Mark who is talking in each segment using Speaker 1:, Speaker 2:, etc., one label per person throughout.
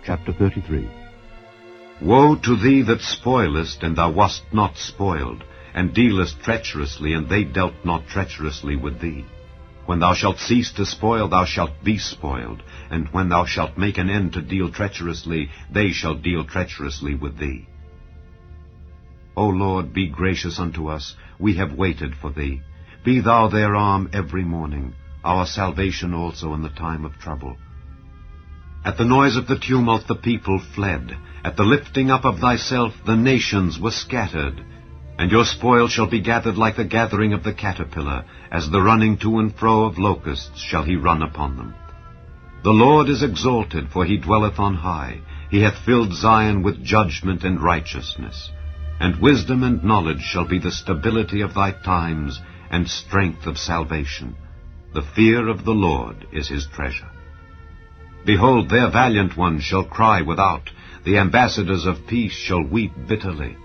Speaker 1: Chapter 33.
Speaker 2: Woe to thee that spoilest, and thou wast not spoiled, and dealest treacherously, and they dealt not treacherously with thee. When thou shalt cease to spoil, thou shalt be spoiled, and when thou shalt make an end to deal treacherously, they shall deal treacherously with thee. O Lord, be gracious unto us, we have waited for thee. Be thou their arm every morning, our salvation also in the time of trouble. At the noise of the tumult the people fled. At the lifting up of thyself the nations were scattered. And your spoil shall be gathered like the gathering of the caterpillar, as the running to and fro of locusts shall he run upon them. The Lord is exalted, for he dwelleth on high. He hath filled Zion with judgment and righteousness. And wisdom and knowledge shall be the stability of thy times, and strength of salvation. The fear of the Lord is his treasure. Behold, their valiant ones shall cry without. The ambassadors of peace shall weep bitterly.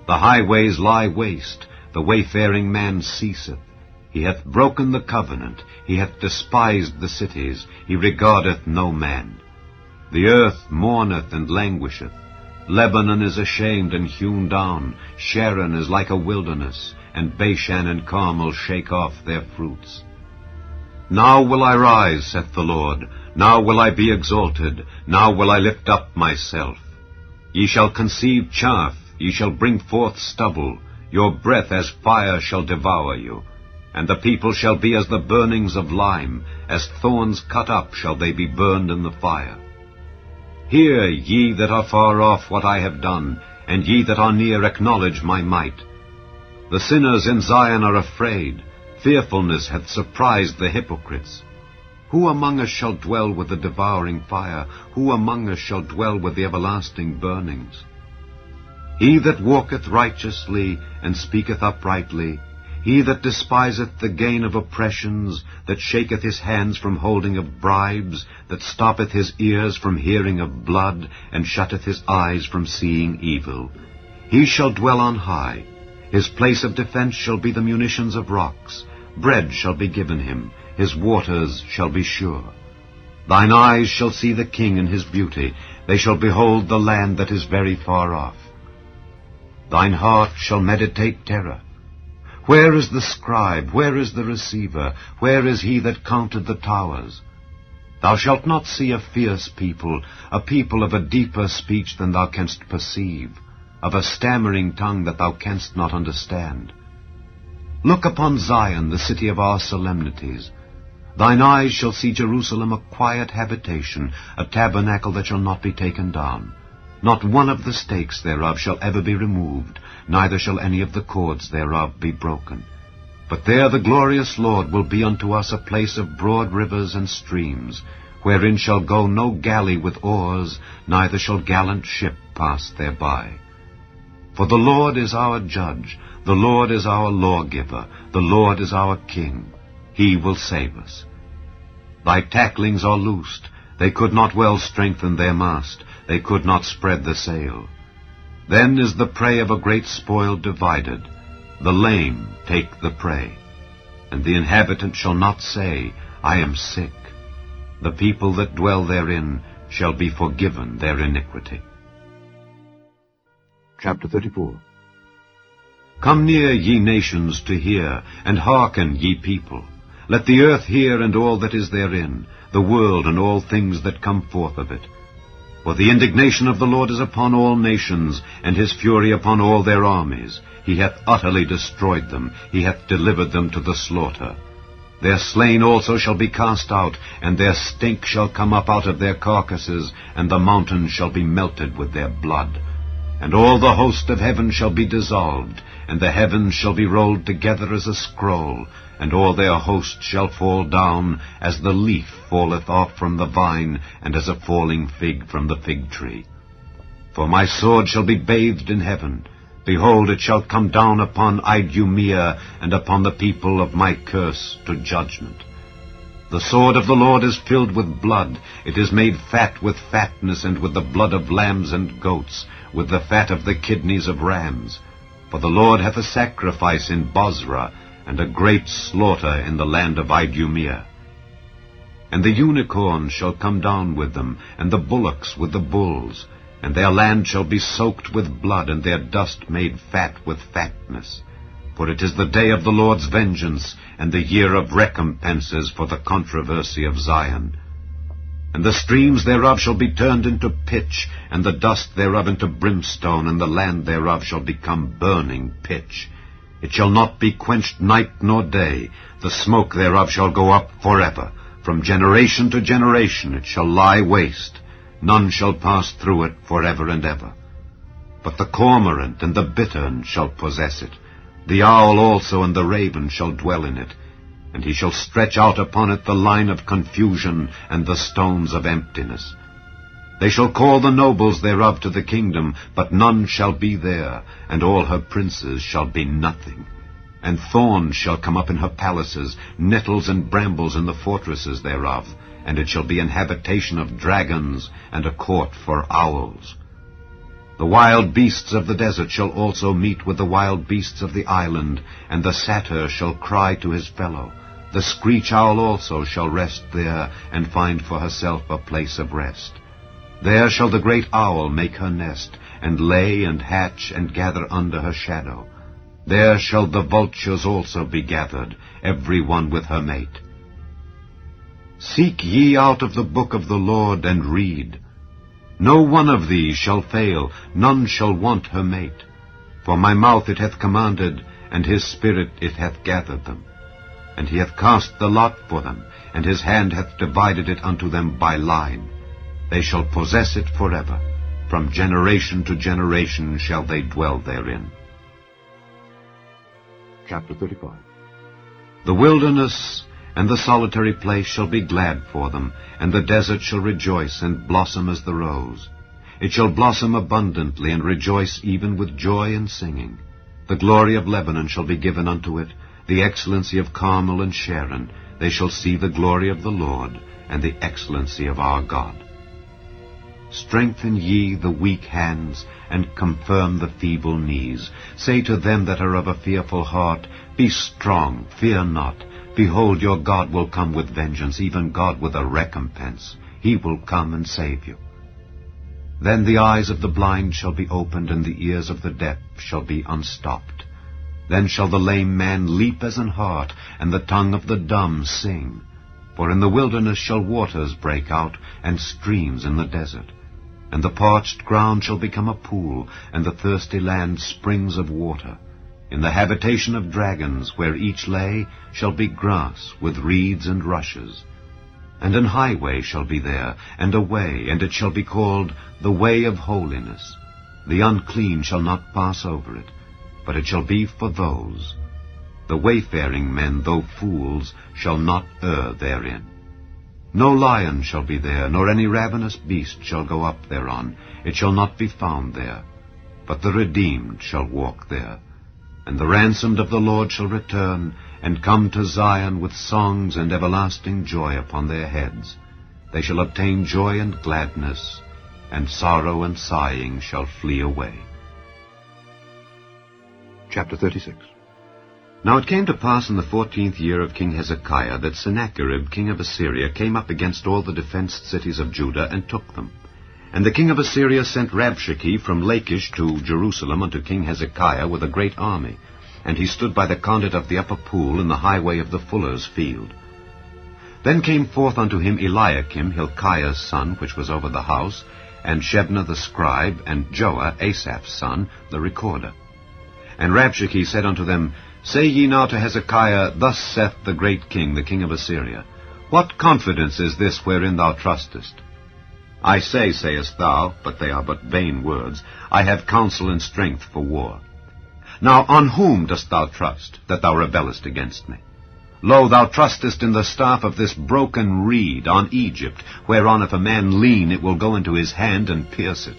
Speaker 2: The highways lie waste. The wayfaring man ceaseth. He hath broken the covenant. He hath despised the cities. He regardeth no man. The earth mourneth and languisheth. Lebanon is ashamed and hewn down. Sharon is like a wilderness, and Bashan and Carmel shake off their fruits. Now will I rise, saith the Lord. Now will I be exalted. Now will I lift up myself. Ye shall conceive chaff. Ye shall bring forth stubble. Your breath as fire shall devour you. And the people shall be as the burnings of lime. As thorns cut up shall they be burned in the fire. Hear, ye that are far off, what I have done, and ye that are near acknowledge my might. The sinners in Zion are afraid. Fearfulness hath surprised the hypocrites. Who among us shall dwell with the devouring fire? Who among us shall dwell with the everlasting burnings? He that walketh righteously, and speaketh uprightly, he that despiseth the gain of oppressions, that shaketh his hands from holding of bribes, that stoppeth his ears from hearing of blood, and shutteth his eyes from seeing evil, he shall dwell on high. His place of defense shall be the munitions of rocks. Bread shall be given him. His waters shall be sure. Thine eyes shall see the king in his beauty. They shall behold the land that is very far off. Thine heart shall meditate terror. Where is the scribe? Where is the receiver? Where is he that counted the towers? Thou shalt not see a fierce people, a people of a deeper speech than thou canst perceive, of a stammering tongue that thou canst not understand. Look upon Zion, the city of our solemnities. Thine eyes shall see Jerusalem a quiet habitation, a tabernacle that shall not be taken down. Not one of the stakes thereof shall ever be removed, neither shall any of the cords thereof be broken. But there the glorious Lord will be unto us a place of broad rivers and streams, wherein shall go no galley with oars, neither shall gallant ship pass thereby. For the Lord is our judge, the Lord is our lawgiver, the Lord is our king. He will save us. Thy tacklings are loosed. They could not well strengthen their mast. They could not spread the sail. Then is the prey of a great spoil divided. The lame take the prey. And the inhabitant shall not say, I am sick. The people that dwell therein shall be forgiven their iniquity.
Speaker 1: Chapter 34.
Speaker 2: Come near, ye nations, to hear, and hearken, ye people. Let the earth hear, and all that is therein, the world, and all things that come forth of it. For the indignation of the Lord is upon all nations, and his fury upon all their armies. He hath utterly destroyed them. He hath delivered them to the slaughter. Their slain also shall be cast out, and their stink shall come up out of their carcasses, and the mountains shall be melted with their blood. And all the host of heaven shall be dissolved, and the heavens shall be rolled together as a scroll, and all their host shall fall down, as the leaf falleth off from the vine, and as a falling fig from the fig tree. For my sword shall be bathed in heaven. Behold, it shall come down upon Idumea, and upon the people of my curse to judgment. The sword of the Lord is filled with blood. It is made fat with fatness, and with the blood of lambs and goats, with the fat of the kidneys of rams. For the Lord hath a sacrifice in Bozrah, and a great slaughter in the land of Idumea. And the unicorns shall come down with them, and the bullocks with the bulls, and their land shall be soaked with blood, and their dust made fat with fatness. For it is the day of the Lord's vengeance, and the year of recompenses for the controversy of Zion. And the streams thereof shall be turned into pitch, and the dust thereof into brimstone, and the land thereof shall become burning pitch. It shall not be quenched night nor day, the smoke thereof shall go up forever. From generation to generation it shall lie waste, none shall pass through it forever and ever. But the cormorant and the bittern shall possess it, the owl also and the raven shall dwell in it, and he shall stretch out upon it the line of confusion and the stones of emptiness. They shall call the nobles thereof to the kingdom, but none shall be there, and all her princes shall be nothing. And thorns shall come up in her palaces, nettles and brambles in the fortresses thereof, and it shall be an habitation of dragons, and a court for owls. The wild beasts of the desert shall also meet with the wild beasts of the island, and the satyr shall cry to his fellow. The screech owl also shall rest there, and find for herself a place of rest. There shall the great owl make her nest, and lay and hatch and gather under her shadow. There shall the vultures also be gathered, every one with her mate. Seek ye out of the book of the Lord, and read. No one of these shall fail, none shall want her mate. For my mouth it hath commanded, and his spirit it hath gathered them. And he hath cast the lot for them, and his hand hath divided it unto them by line. They shall possess it forever. From generation to generation shall they dwell therein.
Speaker 1: Chapter 35.
Speaker 2: The wilderness and the solitary place shall be glad for them, and the desert shall rejoice and blossom as the rose. It shall blossom abundantly, and rejoice even with joy and singing. The glory of Lebanon shall be given unto it, the excellency of Carmel and Sharon. They shall see the glory of the Lord, and the excellency of our God. Strengthen ye the weak hands, and confirm the feeble knees. Say to them that are of a fearful heart, Be strong, fear not. Behold, your God will come with vengeance, even God with a recompense. He will come and save you. Then the eyes of the blind shall be opened, and the ears of the deaf shall be unstopped. Then shall the lame man leap as an hart, and the tongue of the dumb sing. For in the wilderness shall waters break out, and streams in the desert. And the parched ground shall become a pool, and the thirsty land springs of water. In the habitation of dragons, where each lay, shall be grass with reeds and rushes. And an highway shall be there, and a way, and it shall be called the way of holiness. The unclean shall not pass over it, but it shall be for those. The wayfaring men, though fools, shall not err therein. No lion shall be there, nor any ravenous beast shall go up thereon. It shall not be found there. But the redeemed shall walk there. And the ransomed of the Lord shall return, and come to Zion with songs and everlasting joy upon their heads. They shall obtain joy and gladness, and sorrow and sighing shall flee away.
Speaker 1: Chapter 36.
Speaker 2: Now it came to pass in the 14th year of King Hezekiah that Sennacherib king of Assyria came up against all the defenced cities of Judah, and took them. And the king of Assyria sent Rabshakeh from Lachish to Jerusalem unto King Hezekiah with a great army. And he stood by the conduit of the upper pool in the highway of the fuller's field. Then came forth unto him Eliakim, Hilkiah's son, which was over the house, and Shebna the scribe, and Joah, Asaph's son, the recorder. And Rabshakeh said unto them, Say ye now to Hezekiah, Thus saith the great king, the king of Assyria, What confidence is this wherein thou trustest? I say, sayest thou, but they are but vain words, I have counsel and strength for war. Now on whom dost thou trust, that thou rebellest against me? Lo, thou trustest in the staff of this broken reed, on Egypt, whereon if a man lean, it will go into his hand and pierce it.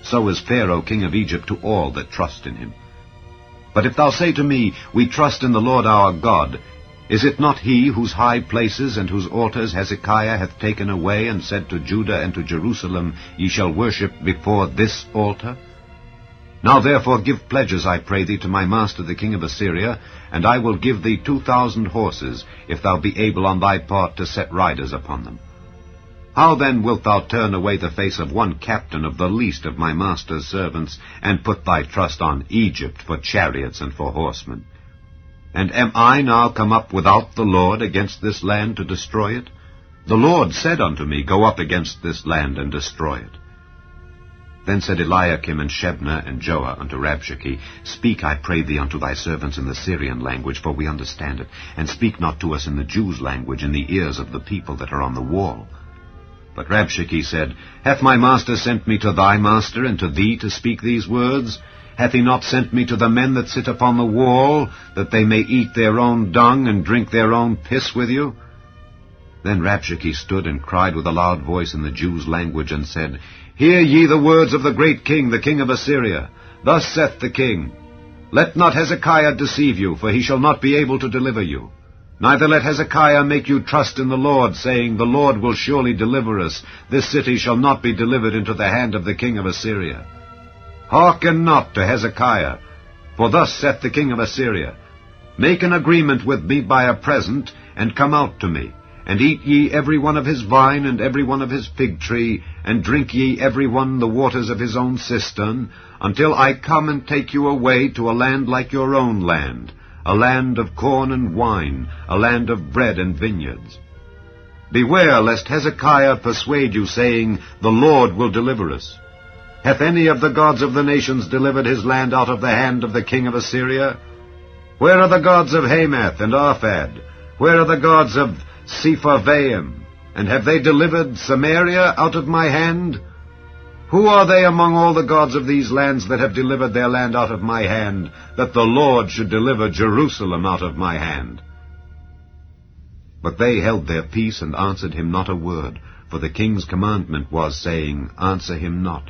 Speaker 2: So is Pharaoh king of Egypt to all that trust in him. But if thou say to me, We trust in the Lord our God, is it not he whose high places and whose altars Hezekiah hath taken away, and said to Judah and to Jerusalem, Ye shall worship before this altar? Now therefore give pledges, I pray thee, to my master the king of Assyria, and I will give thee 2,000 horses, if thou be able on thy part to set riders upon them. How then wilt thou turn away the face of one captain of the least of my master's servants, and put thy trust on Egypt for chariots and for horsemen? And am I now come up without the Lord against this land to destroy it? The Lord said unto me, Go up against this land and destroy it. Then said Eliakim and Shebna and Joah unto Rabshakeh, Speak, I pray thee, unto thy servants in the Syrian language, for we understand it, and speak not to us in the Jews' language in the ears of the people that are on the wall. But Rabshakeh said, Hath my master sent me to thy master, and to thee to speak these words? Hath he not sent me to the men that sit upon the wall, that they may eat their own dung, and drink their own piss with you? Then Rabshakeh stood and cried with a loud voice in the Jews' language, and said, Hear ye the words of the great king, the king of Assyria. Thus saith the king, Let not Hezekiah deceive you, for he shall not be able to deliver you. Neither let Hezekiah make you trust in the Lord, saying, The Lord will surely deliver us. This city shall not be delivered into the hand of the king of Assyria. Hearken not to Hezekiah, for thus saith the king of Assyria, Make an agreement with me by a present, and come out to me. And eat ye every one of his vine, and every one of his fig tree, and drink ye every one the waters of his own cistern, until I come and take you away to a land like your own land, a land of corn and wine, a land of bread and vineyards. Beware lest Hezekiah persuade you, saying, The Lord will deliver us. Hath any of the gods of the nations delivered his land out of the hand of the king of Assyria? Where are the gods of Hamath and Arphad? Where are the gods of Sepharvaim? And have they delivered Samaria out of my hand? Who are they among all the gods of these lands that have delivered their land out of my hand, that the Lord should deliver Jerusalem out of my hand? But they held their peace, and answered him not a word, for the king's commandment was, saying, Answer him not.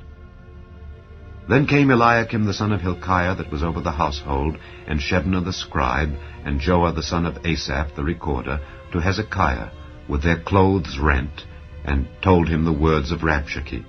Speaker 2: Then came Eliakim the son of Hilkiah, that was over the household, and Shebna the scribe, and Joah the son of Asaph the recorder, to Hezekiah, with their clothes rent, and told him the words of Rabshakeh.